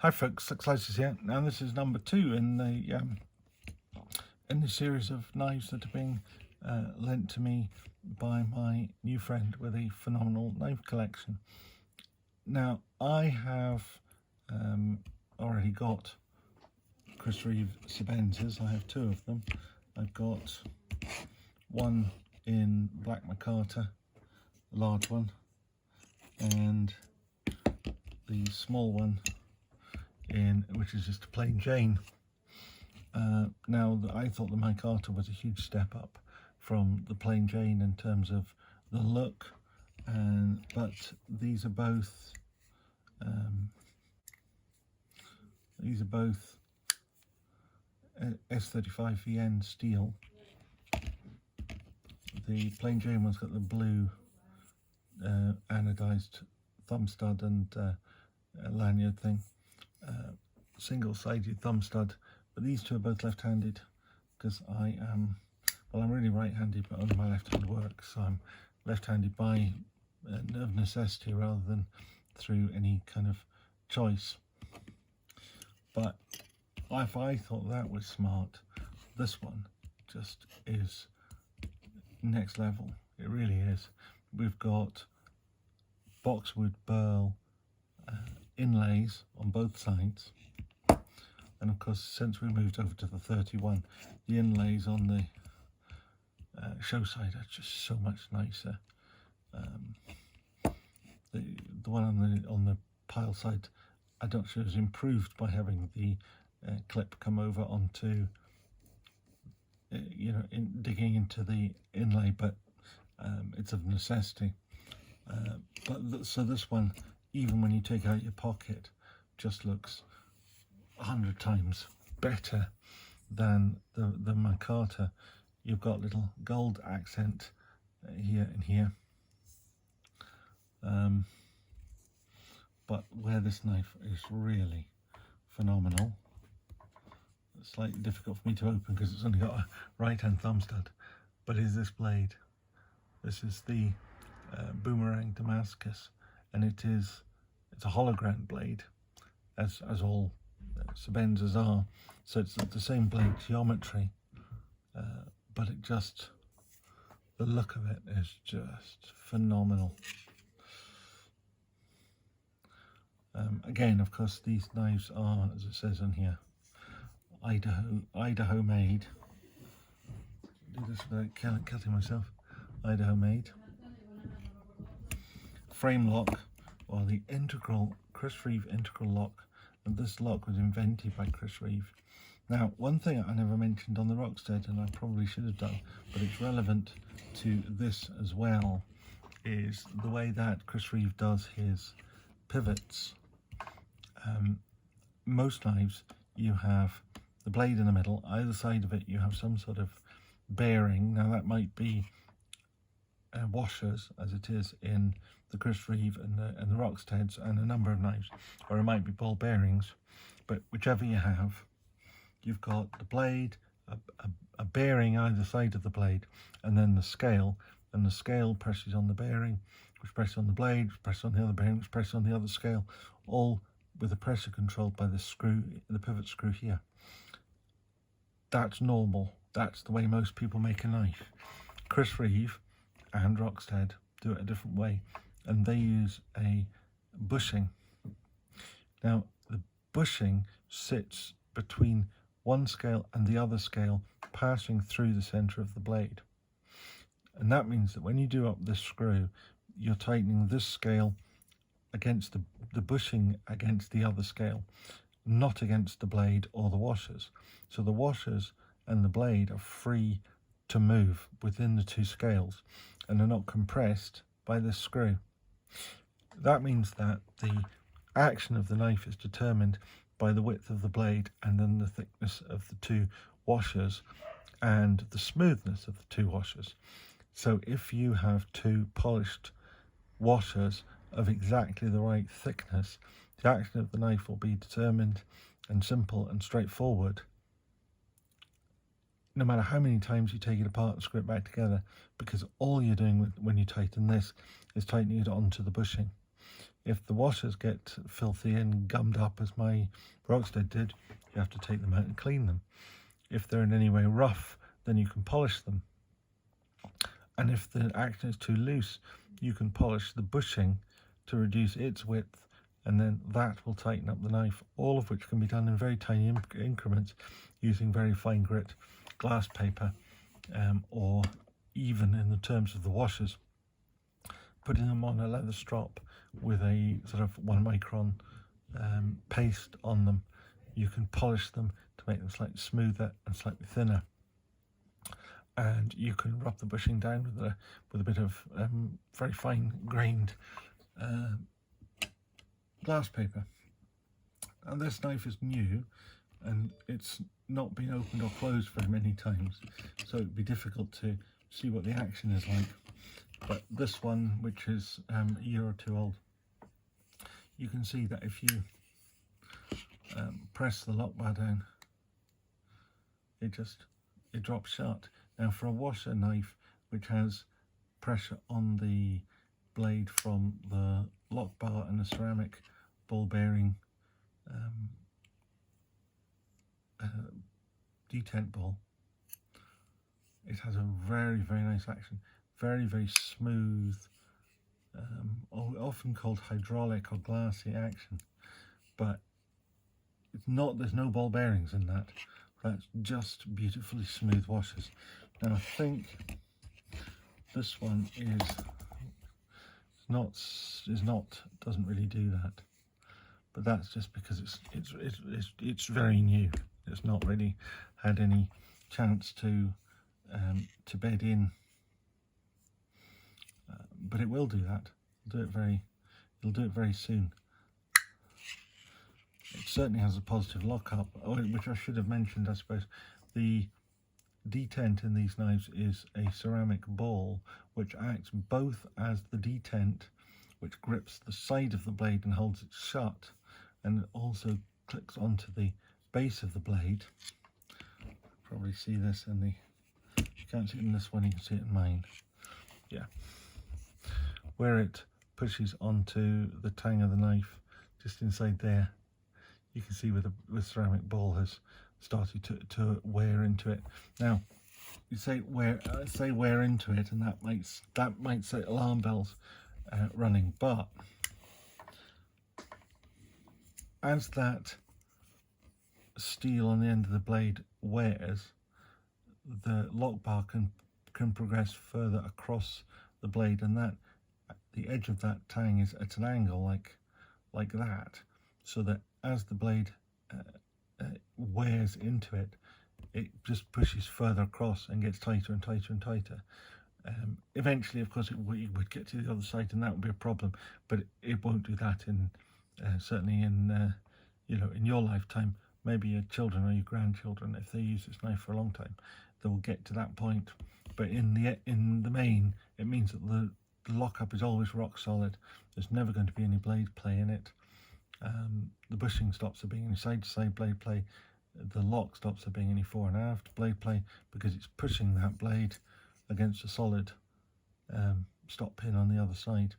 Hi folks, Slices here. Now this is number 2 in the series of knives that are being lent to me by my new friend with a phenomenal knife collection. Now I have already got Chris Reeve Sebenzas. I have 2 of them. I've got one in black micarta, a large one, and the small one which is just a plain Jane. Now I thought the micarta was a huge step up from the plain Jane in terms of the look, but these are both S35 VN steel. The plain Jane one's got the blue anodized thumb stud and lanyard thing. Single-sided thumb stud, but these 2 are both left-handed because I'm really right-handed, but only my left hand works, so I'm left-handed by of necessity rather than through any kind of choice. But if I thought that was smart, this one just is next level. It really is. We've got boxwood Burl inlays on both sides, and of course since we moved over to the 31, the inlays on the show side are just so much nicer. The one on the pile side I don't know, is improved by having the clip come over onto digging into the inlay, but it's of necessity. So this one, even when you take out your pocket, just looks 100 times better than the micarta. You've got little gold accent here and here, but where this knife is really phenomenal, it's slightly difficult for me to open because it's only got a right-hand thumb stud, but is this blade. This is the Boomerang Damascus, and it's a hologram blade, as all Sebenzas are, so it's the same blade geometry, but the look of it is just phenomenal. Again, of course, these knives are, as it says on here, Idaho made. Do this without cutting myself. Idaho made. Frame lock, or the integral Chris Reeve integral lock, and this lock was invented by Chris Reeve. Now, one thing I never mentioned on the Rockstead, and I probably should have done, but it's relevant to this as well, is the way that Chris Reeve does his pivots. Most knives, you have the blade in the middle. Either side of it you have some sort of bearing. Now that might be washers, as it is in the Chris Reeve and the Rocksteads and a number of knives, or it might be ball bearings, but whichever you have, you've got the blade, a bearing either side of the blade, and then the scale, and the scale presses on the bearing, which presses on the blade, which presses on the other bearing, which presses on the other scale, all with the pressure controlled by the screw, the pivot screw here. That's normal. That's the way most people make a knife. Chris Reeve and Rockstead do it a different way, and they use a bushing. Now, the bushing sits between one scale and the other scale, passing through the center of the blade. And that means that when you do up this screw, you're tightening this scale against the bushing against the other scale, not against the blade or the washers. So the washers and the blade are free to move within the 2 scales and are not compressed by this screw. That means that the action of the knife is determined by the width of the blade and then the thickness of the 2 washers and the smoothness of the 2 washers. So if you have 2 polished washers of exactly the right thickness, the action of the knife will be determined and simple and straightforward, no matter how many times you take it apart and screw it back together, because all you're doing when you tighten this is tightening it onto the bushing. If the washers get filthy and gummed up as my Rockstead did, you have to take them out and clean them. If they're in any way rough, then you can polish them. And if the action is too loose, you can polish the bushing to reduce its width, and then that will tighten up the knife, all of which can be done in very tiny increments using very fine grit glass paper, or even in the terms of the washers, putting them on a leather strop with a sort of 1 micron paste on them. You can polish them to make them slightly smoother and slightly thinner. And you can rub the bushing down with a bit of very fine grained glass paper. And this knife is new, and it's not been opened or closed very many times, so it'd be difficult to see what the action is like. But this one, which is a year or two old, you can see that if you press the lock bar down, it drops shut. Now, for a washer knife which has pressure on the blade from the lock bar and the ceramic ball bearing detent ball, it has a very, very nice action. Very, very smooth, often called hydraulic or glassy action, but it's not. There's no ball bearings in that. That's just beautifully smooth washers. Now, I think this one doesn't really do that, but that's just because it's very new. It's not really had any chance to bed in. But it will do that. It'll do it very soon. It certainly has a positive lockup, which I should have mentioned, I suppose. The detent in these knives is a ceramic ball, which acts both as the detent, which grips the side of the blade and holds it shut, and it also clicks onto the base of the blade. Probably see this in the. If you can't see it in this one, you can see it in mine. Yeah. Where it pushes onto the tang of the knife, just inside there, you can see where the ceramic ball has started to wear into it. Now, you say wear into it, and that might set alarm bells running. But as that steel on the end of the blade wears, the lock bar can progress further across the blade, and that the edge of that tang is at an angle like that, so that as the blade wears into it, it just pushes further across and gets tighter and tighter and tighter. Eventually, of course, it would get to the other side, and that would be a problem. But it won't do that in certainly in in your lifetime. Maybe your children or your grandchildren, if they use this knife for a long time, they will get to that point. But in the main, it means that the lockup is always rock solid. There's never going to be any blade play in it. The bushing stops there being any side-to-side blade play. The lock stops there being any fore and aft blade play, because it's pushing that blade against a solid stop pin on the other side.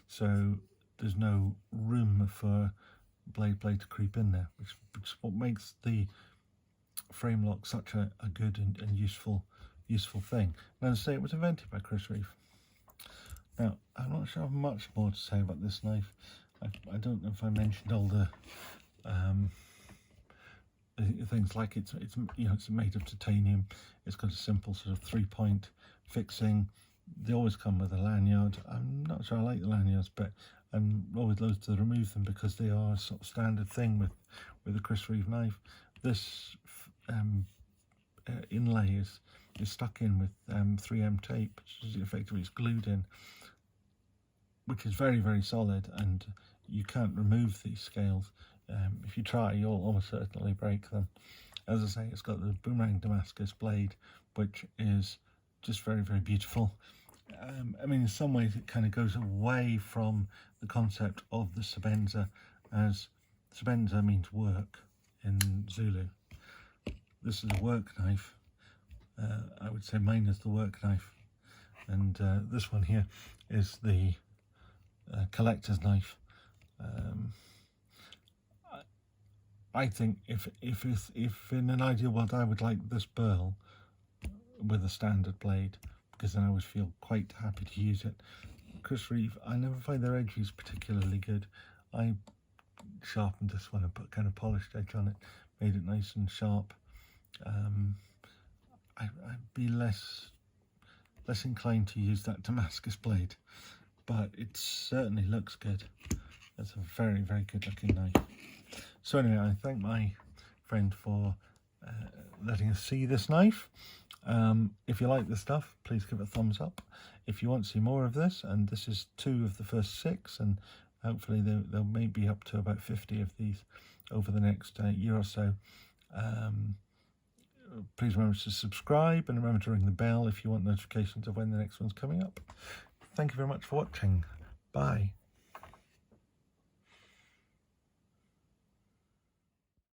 So there's no room for blade play to creep in there, which is what makes the frame lock such a good and useful thing. And as I say, it was invented by Chris Reeve. Now, I'm not sure I have much more to say about this knife. I don't know if I mentioned all the things like it's made of titanium. It's got a simple sort of 3-point fixing. They always come with a lanyard. I'm not sure I like the lanyards, but I'm always loath to remove them because they are a sort of standard thing with a Chris Reeve knife. This inlay is stuck in with 3M tape, which is effectively glued in, which is very, very solid, and you can't remove these scales. If you try, you'll almost certainly break them. As I say, it's got the Boomerang Damascus blade, which is just very, very beautiful. I mean, in some ways it kind of goes away from the concept of the Sebenza, as Sebenza means work in Zulu. This is a work knife. I would say mine is the work knife, and this one here is the collector's knife. I think if in an ideal world I would like this Burl with a standard blade, because then I always feel quite happy to use it. Chris Reeve, I never find their edges particularly good. I sharpened this one and put kind of polished edge on it, made it nice and sharp. I'd be less inclined to use that Damascus blade, but it certainly looks good. That's a very, very good looking knife. So anyway, I thank my friend for letting us see this knife. If you like this stuff, please give it a thumbs up. If you want to see more of this, and this is 2 of the first 6, and hopefully there may be up to about 50 of these over the next year or so. Please remember to subscribe and remember to ring the bell if you want notifications of when the next one's coming up. Thank you very much for watching. Bye.